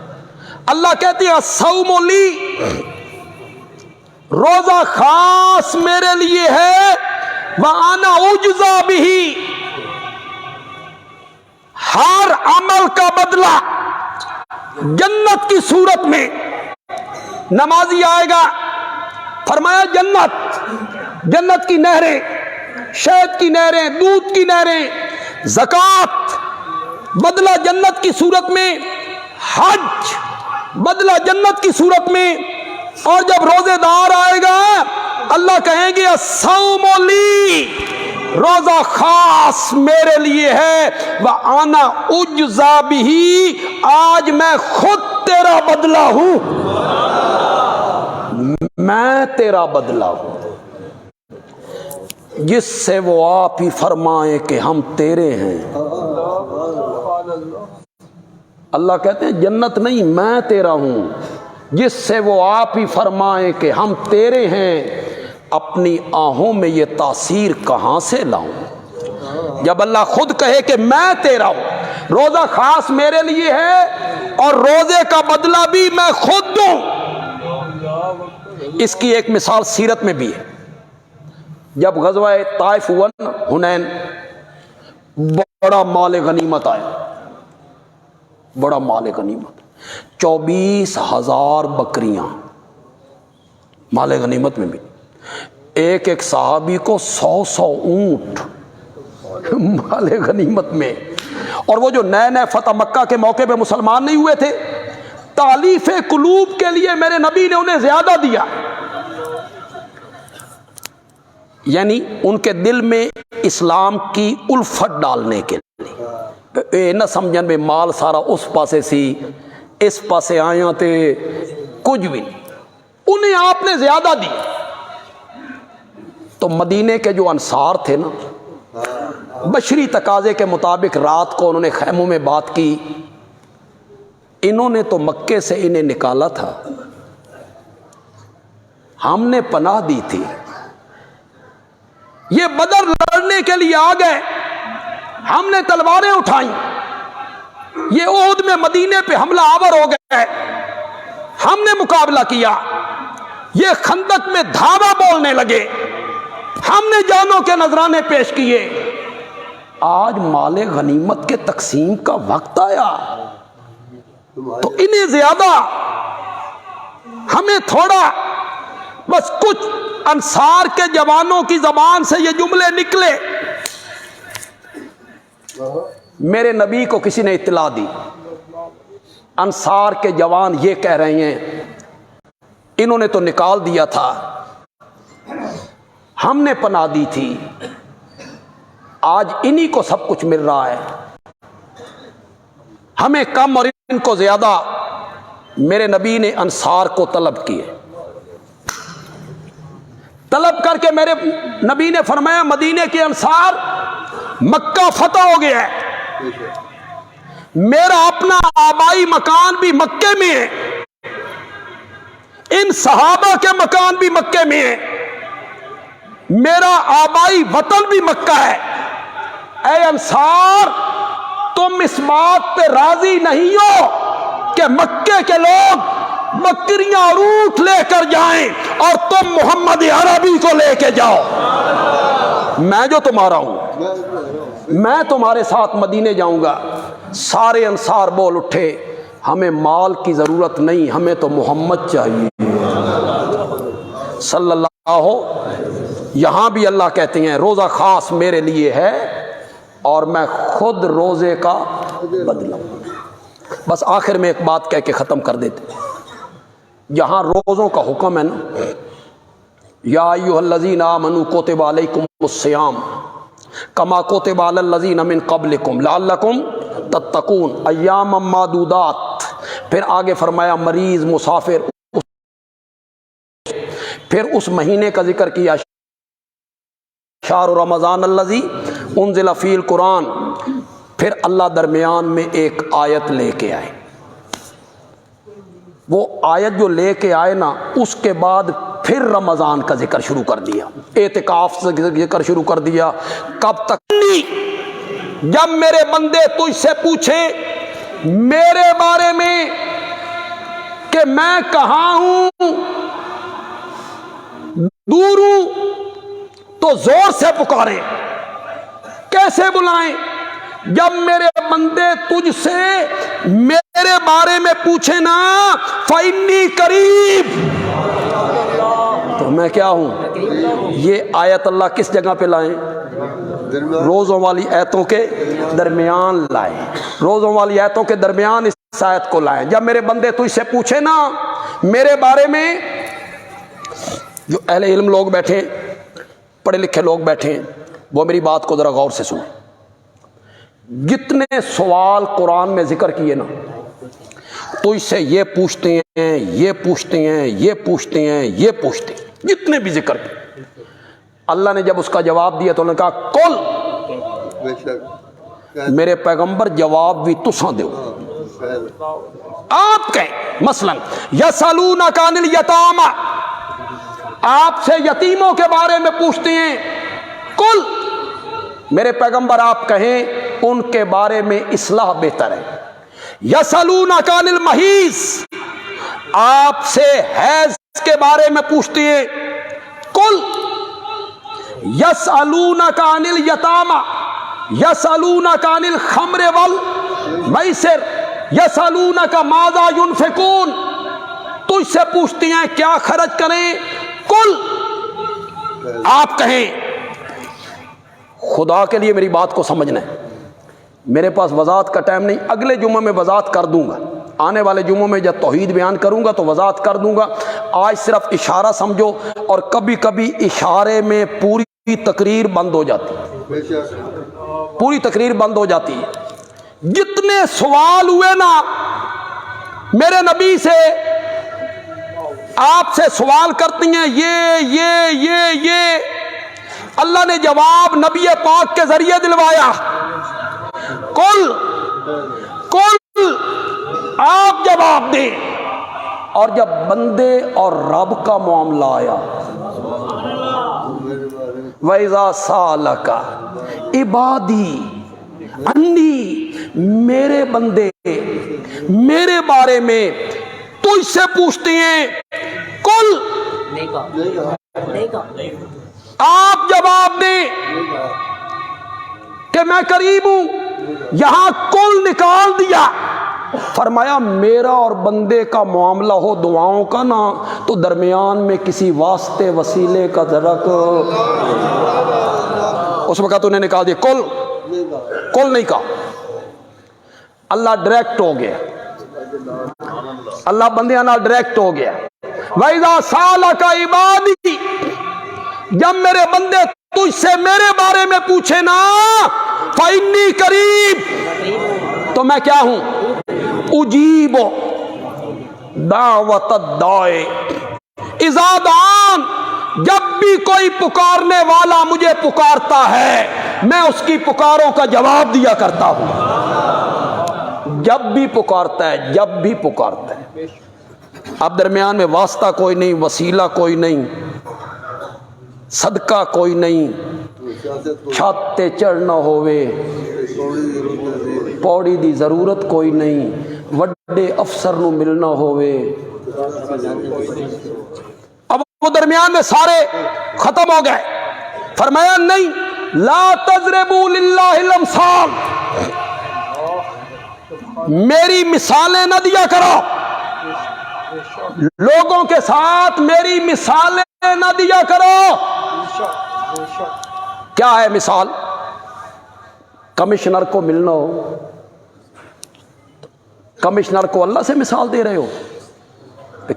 اللہ کہتے ہیں الصوم لی، روزہ خاص میرے لیے ہے، وَأَنَا أُجْزَى بِهِ، ہر عمل کا بدلہ جنت کی صورت میں۔ نمازی آئے گا، فرمایا جنت کی نہریں، شہد کی نہریں، دودھ کی نہریں، زکوٰۃ بدلہ جنت کی صورت میں، حج بدلہ جنت کی صورت میں۔ اور جب روزے دار آئے گا، اللہ کہیں گے الصوم لی، روزہ خاص میرے لیے ہے، وَأَنَا أُجْزَى بِهِ، آج میں خود تیرا بدلہ ہوں، میں تیرا بدلہ ہوں۔ جس سے وہ آپ ہی فرمائے کہ ہم تیرے ہیں۔ اللہ کہتے ہیں جنت نہیں، میں تیرا ہوں، جس سے وہ آپ ہی فرمائے کہ ہم تیرے ہیں، اپنی آہوں میں یہ تاثیر کہاں سے لاؤں؟ جب اللہ خود کہے کہ میں تیرا ہوں، روزہ خاص میرے لیے ہے، اور روزے کا بدلہ بھی میں خود دوں۔ اس کی ایک مثال سیرت میں بھی ہے۔ جب غزوہ طائف ہوا نا، حنین، بڑا مال غنیمت آیا، بڑا مال غنیمت، 24,000 بکریاں مال غنیمت میں بھی، ایک صحابی کو 100 اونٹ مال غنیمت میں۔ اور وہ جو نئے فتح مکہ کے موقع پہ مسلمان نہیں ہوئے تھے، تالیف قلوب کے لیے میرے نبی نے انہیں زیادہ دیا، یعنی ان کے دل میں اسلام کی الفت ڈالنے کے لیے۔ اے نہ سمجھن میں مال سارا اس پاسے سی، اس پاسے آیا تے کچھ بھی نہیں، انہیں آپ نے زیادہ دی۔ تو مدینے کے جو انصار تھے نا، بشری تقاضے کے مطابق رات کو انہوں نے خیموں میں بات کی۔ انہوں نے تو مکے سے انہیں نکالا تھا، ہم نے پناہ دی تھی، یہ بدر لڑنے کے لیے آ گئے، ہم نے تلواریں اٹھائیں، یہ احد میں مدینے پہ حملہ آور ہو گئے، ہم نے مقابلہ کیا، یہ خندق میں دھاوا بولنے لگے، ہم نے جانوں کے نذرانے پیش کیے۔ آج مال غنیمت کے تقسیم کا وقت آیا تو انہیں زیادہ، ہمیں تھوڑا۔ بس کچھ انصار کے جوانوں کی زبان سے یہ جملے نکلے، میرے نبی کو کسی نے اطلاع دی، انصار کے جوان یہ کہہ رہے ہیں، انہوں نے تو نکال دیا تھا، ہم نے پناہ دی تھی، آج انہی کو سب کچھ مل رہا ہے، ہمیں کم اور ان کو زیادہ۔ میرے نبی نے انصار کو طلب کیے، طلب کر کے میرے نبی نے فرمایا مدینے کے انصار، مکہ فتح ہو گیا ہے، میرا اپنا آبائی مکان بھی مکے میں ہے، ان صحابہ کے مکان بھی مکے میں ہے، میرا آبائی وطن بھی مکہ ہے، اے انصار تم اس بات پہ راضی نہیں ہو کہ مکے کے لوگ بکریاں اور اونٹ لے کر جائیں اور تم محمد عربی کو لے کے جاؤ؟ میں جو تمہارا ہوں، میں تمہارے ساتھ مدینے جاؤں گا۔ سارے انصار بول اٹھے ہمیں مال کی ضرورت نہیں، ہمیں تو محمد چاہیے صلی اللہ ہو۔ یہاں بھی اللہ کہتے ہیں روزہ خاص میرے لیے ہے اور میں خود روزے کا بدلہ۔ بس آخر میں ایک بات کہہ کے ختم کر دیتے، یہاں روزوں کا حکم ہے نا، یا ایھا الذین آمنوا کتب علیکم الصیام کما کتب علی الذین من قبلکم لعلکم تتقون ایاما معدودات۔ پھر آگے فرمایا مریض، مسافر، پھر اس مہینے کا ذکر کیا شہر رمضان الذی انزل فیہ القرآن۔ پھر اللہ درمیان میں ایک آیت لے کے آئے، وہ آیت جو لے کے آئے نا، اس کے بعد پھر رمضان کا ذکر شروع کر دیا، اعتکاف سے ذکر شروع کر دیا۔ کب تک؟ جب میرے بندے تجھ سے پوچھیں میرے بارے میں کہ میں کہاں ہوں، دور ہوں، تو زور سے پکاریں، کیسے بلائیں؟ جب میرے بندے تجھ سے میرے بارے میں پوچھے نا، فَإِنِّي قریب، تو میں کیا ہوں؟ یہ آیت اللہ کس جگہ پہ لائیں؟ روزوں والی آیتوں کے درمیان لائیں، روزوں والی آیتوں کے درمیان اس آیت کو لائیں۔ جب میرے بندے تجھ سے پوچھے نا میرے بارے میں، جو اہل علم لوگ بیٹھے، پڑھے لکھے لوگ بیٹھے، وہ میری بات کو ذرا غور سے سنیں۔ جتنے سوال قرآن میں ذکر کیے نا، تو اس سے یہ پوچھتے ہیں، یہ پوچھتے ہیں، یہ پوچھتے ہیں، یہ پوچھتے ہیں، جتنے بھی ذکر کیے، اللہ نے جب اس کا جواب دیا تو انہوں نے کہا کل، میرے پیغمبر جواب بھی تساں دیو، آپ کہیں مثلا یسألونک عن الیتامی، آپ سے یتیموں کے بارے میں پوچھتے ہیں، کل، میرے پیغمبر آپ کہیں ان کے بارے میں اصلاح بہتر ہے۔ یسألونک عن المحیض، آپ سے حیض کے بارے میں پوچھتے ہیں، کل، یسألونک عن الیتامی، یسألونک عن الخمر والمیسر، یسألونک ماذا ینفقون، تجھ سے پوچھتے ہیں کیا خرچ کریں، کل، آپ کہیں۔ خدا کے لیے میری بات کو سمجھنا ہے، میرے پاس وضاحت کا ٹائم نہیں، اگلے جمعہ میں وضاحت کر دوں گا، آنے والے جمعوں میں جب توحید بیان کروں گا تو وضاحت کر دوں گا۔ آج صرف اشارہ سمجھو، اور کبھی کبھی اشارے میں پوری تقریر بند ہو جاتی ہے، پوری تقریر بند ہو جاتی ہے۔ جتنے سوال ہوئے نا میرے نبی سے، آپ سے سوال کرتی ہیں یہ اللہ نے جواب نبی پاک کے ذریعے دلوایا، کل آپ جواب دیں۔ اور جب بندے اور رب کا معاملہ آیا، وَإِذَا سَأَلَكَ عِبَادِي عَنِّي، میرے بندے میرے بارے میں تجھ سے پوچھتے ہیں، کل، آپ جواب دیں کہ میں قریب ہوں۔ یہاں کل نکال دیا، فرمایا میرا اور بندے کا معاملہ ہو دعاؤں کا نا، تو درمیان میں کسی واسطے وسیلے کا درک، اس وقت انہیں نکال دیا، کل نہیں کہا، اللہ ڈائریکٹ ہو گیا، اللہ بندیاں نال ڈائریکٹ ہو گیا۔ وَإِذَا سَأَلَكَ عِبَادِي، جب میرے بندے تجھ سے میرے بارے میں پوچھے نا فإنی قریب، تو میں کیا ہوں؟ اجیب دعوت الداعی اذا دعان، جب بھی کوئی پکارنے والا مجھے پکارتا ہے میں اس کی پکاروں کا جواب دیا کرتا ہوں۔ جب بھی پکارتا ہے، جب بھی پکارتا ہے۔ اب درمیان میں واسطہ کوئی نہیں، وسیلہ کوئی نہیں، صدقہ کوئی نہیں، چھت تے چڑھنا ہوئے پوڑی دی ضرورت کوئی نہیں، وڈے افسر نو ملنا ہوئے۔ اب وہ درمیان میں سارے ختم ہو گئے، فرمایا نہیں، لا تضربوا للہ الامثال، میری مثالیں نہ دیا کرو، لوگوں کے ساتھ میری مثالیں نہ دیا کرو۔ کیا ہے مثال؟ کمشنر کو ملنا ہو، کمشنر کو اللہ سے مثال دے رہے ہو؟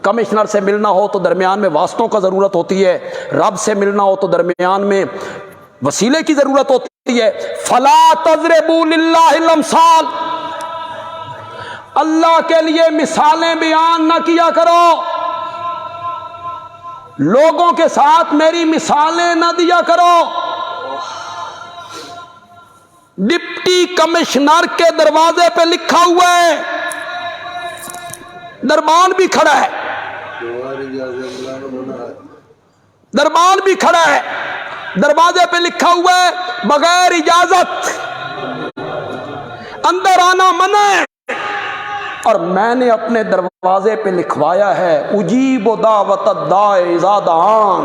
کمشنر سے ملنا ہو تو درمیان میں واسطوں کا ضرورت ہوتی ہے، رب سے ملنا ہو تو درمیان میں وسیلے کی ضرورت ہوتی ہے۔ فلا تضربوا للہ الامثال، اللہ کے لیے مثالیں بیان نہ کیا کرو، لوگوں کے ساتھ میری مثالیں نہ دیا کرو۔ ڈپٹی کمشنر کے دروازے پہ لکھا ہوا ہے، دربان بھی کھڑا ہے، دربان بھی کھڑا ہے، دروازے پہ لکھا ہوا ہے بغیر اجازت اندر آنا منع ہے، اور میں نے اپنے دروازے پہ لکھوایا ہے اجیب دعوت الداعی اذا دعان،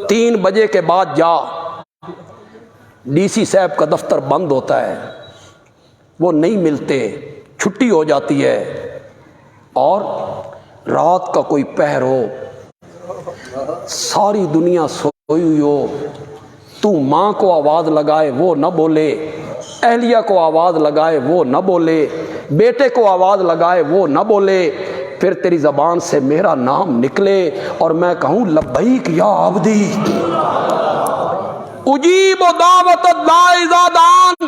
3 بجے کے بعد جا، ڈی سی صاحب کا دفتر بند ہوتا ہے، وہ نہیں ملتے، چھٹی ہو جاتی ہے، اور رات کا کوئی پہر ہو، ساری دنیا سوئی ہوئی ہو، تو ماں کو آواز لگائے وہ نہ بولے، اہلیہ کو آواز لگائے وہ نہ بولے، بیٹے کو آواز لگائے وہ نہ بولے، پھر تیری زبان سے میرا نام نکلے اور میں کہوں لبیک یا عبدی، اجیب دعوت الداعی اذا دعان،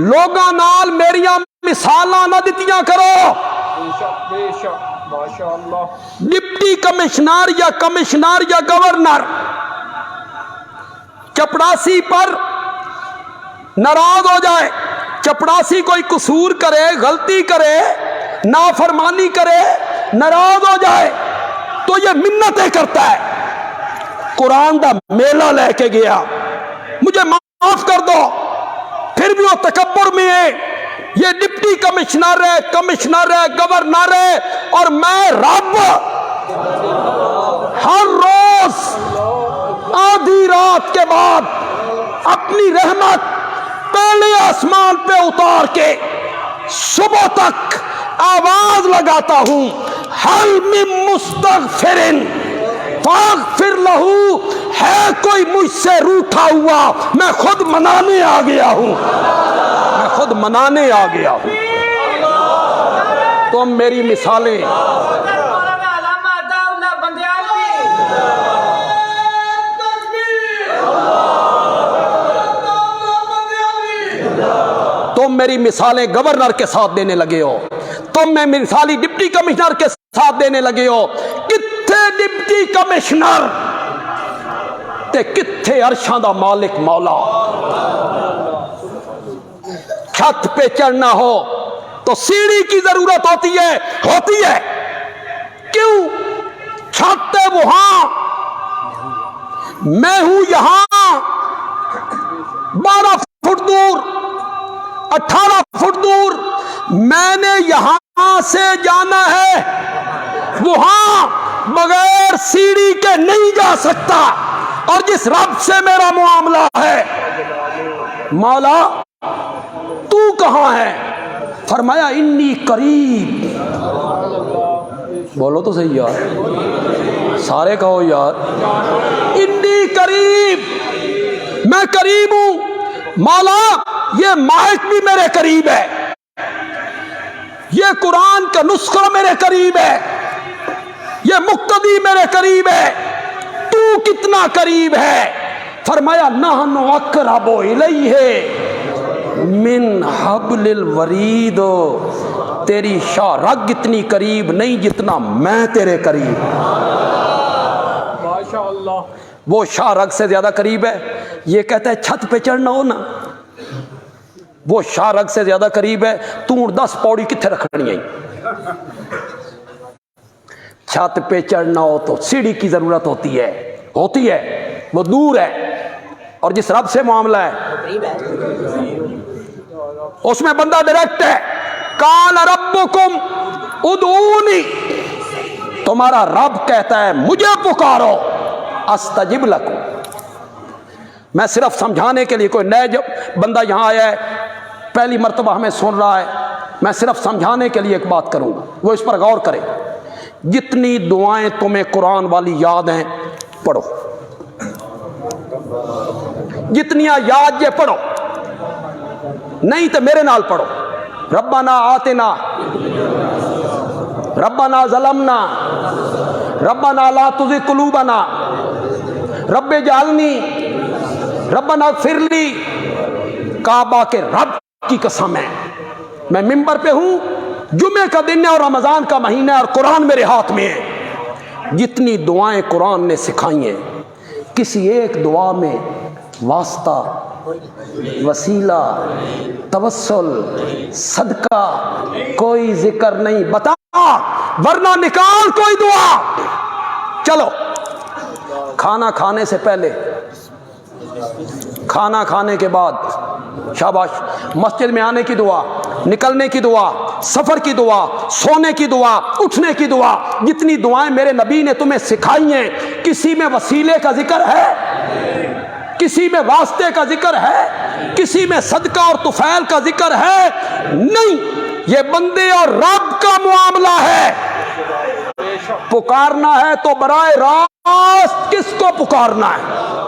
لوگاں نال میریاں مثالاں نہ دتیاں کرو۔ ڈپٹی کمشنر یا گورنر چپڑاسی پر ناراض ہو جائے، چپڑاسی کوئی قصور کرے، غلطی کرے، نافرمانی کرے، ناراض ہو جائے تو یہ منتیں کرتا ہے، قرآن دا میلہ لے کے گیا، مجھے معاف کر دو، پھر بھی وہ تکبر میں ہے، یہ ڈپٹی کمشنر ہے، گورنر ہے، اور میں رب ہر روز آدھی رات کے بعد اپنی رحمت پہلے آسمان پہ اتار کے صبح تک آواز لگاتا ہوں، حل من مستغفر فاغفر لہو، ہے کوئی مجھ سے روٹھا ہوا، میں خود منانے آ گیا ہوں، میں خود منانے آ گیا ہوں۔ تم میری مثالیں تم میری مثالیں گورنر کے ساتھ دینے لگے ہو، تم میں مثالی ڈپٹی کمشنر کے ساتھ دینے لگے ہو۔ کتھے ڈپٹی کمشنر تے کتھے عرشاں دا مالک مولا؟ چھت پہ چڑھنا ہو تو سیڑھی کی ضرورت ہوتی ہے کیوں؟ چھت ہے وہاں، میں ہوں یہاں، 12 فٹ دور، 18 فٹ دور، میں نے یہاں سے جانا ہے، وہاں بغیر سیڑھی کے نہیں جا سکتا، اور جس رب سے میرا معاملہ ہے، مولا تو کہاں ہے؟ فرمایا انی قریب، بولو تو صحیح یار، سارے کہو یار، انی قریب، میں قریب ہوں مولا، یہ مائک بھی میرے قریب ہے، یہ قرآن کا نسخہ میرے قریب ہے، یہ مقتدی میرے قریب ہے، تو کتنا قریب ہے؟ فرمایا نحن اقرب الیہ من حبل الورید، تیری شاہ رگ اتنی قریب نہیں جتنا میں تیرے قریب۔ ماشاءاللہ، وہ شاہ رگ سے زیادہ قریب ہے۔ یہ کہتا ہے چھت پہ چڑھنا ہو نا، وہ شاہ رگ سے زیادہ قریب ہے، تو 10 پوڑی کتنے رکھنی ہے؟ چھت پہ چڑھنا ہو تو سیڑھی کی ضرورت ہوتی ہے، وہ دور ہے، اور جس رب سے معاملہ ہے اس میں بندہ ڈائریکٹ ہے۔ قال ربکم ادعونی، تمہارا رب کہتا ہے مجھے پکارو، استجب لکم۔ میں صرف سمجھانے کے لیے، کوئی نئے جو بندہ یہاں آیا ہے پہلی مرتبہ ہمیں سن رہا ہے، میں صرف سمجھانے کے لیے ایک بات کروں گا، وہ اس پر غور کرے۔ جتنی دعائیں تمہیں قرآن والی یاد ہیں پڑھو، جتنیاں یاد یہ پڑھو، نہیں تو میرے نال پڑھو۔ ربنا آتنا، ربنا ظلمنا، ربنا لا تزغ قلوبنا، رب اجعلنی، ربنا اغفر لی۔ کعبہ کے رب کی قسم ہے، میں ممبر پہ ہوں، جمعے کا دن ہے اور رمضان کا مہینہ ہے اور قرآن میرے ہاتھ میں ہے۔ جتنی دعائیں قرآن نے سکھائی ہیں، کسی ایک دعا میں واسطہ، وسیلہ، توسل، صدقہ کوئی ذکر نہیں، بتا ورنہ نکال کوئی دعا۔ چلو، کھانا کھانے سے پہلے، کھانا کھانے کے بعد، شاباش، مسجد میں آنے کی دعا، نکلنے کی دعا، سفر کی دعا، سونے کی دعا، اٹھنے کی دعا، جتنی دعائیں میرے نبی نے تمہیں سکھائی ہیں، کسی میں وسیلے کا ذکر ہے؟ کسی میں واسطے کا ذکر ہے؟ کسی میں صدقہ اور طفیل کا ذکر ہے؟ نہیں، یہ بندے اور رب کا معاملہ ہے۔ پکارنا ہے تو براہ راست کس کو پکارنا ہے؟